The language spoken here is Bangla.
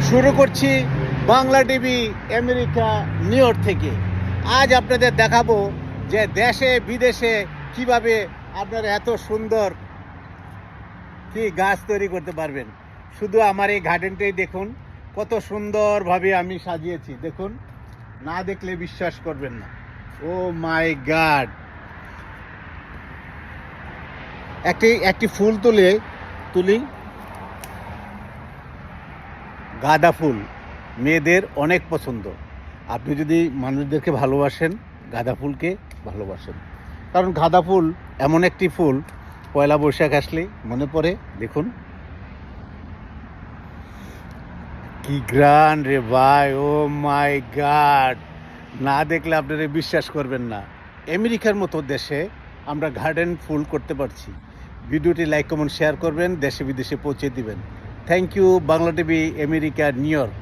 শুরু করছি Bangla TV America New York থেকে। আজ আপনাদের দেখাবো যে দেশে বিদেশে কিভাবে আপনারা এত সুন্দর কি গাছ তৈরি করতে পারবেন। শুধু আমার এই গার্ডেনটাই দেখুন, কত সুন্দরভাবে আমি সাজিয়েছি। দেখুন, না দেখলে বিশ্বাস করবেন না। ও মাই গড! একটি ফুল তুলি গাঁদা ফুল মেয়েদের অনেক পছন্দ। আপনি যদি মানুষদেরকে ভালোবাসেন, গাঁদা ফুলকে ভালোবাসেন, কারণ গাঁদা ফুল এমন একটি ফুল, পয়লা বৈশাখ আসলে মনে পড়ে। দেখুন কি গ্রান্ড রে ভাই! ও মাই গড! না দেখলে আপনারা বিশ্বাস করবেন না। আমেরিকার মতো দেশে আমরা গার্ডেন ফুল করতে পারছি। ভিডিওটি লাইক কমেন্ট শেয়ার করবেন, দেশে বিদেশে পৌঁছে দিবেন। Thank you Bangla TV America New York.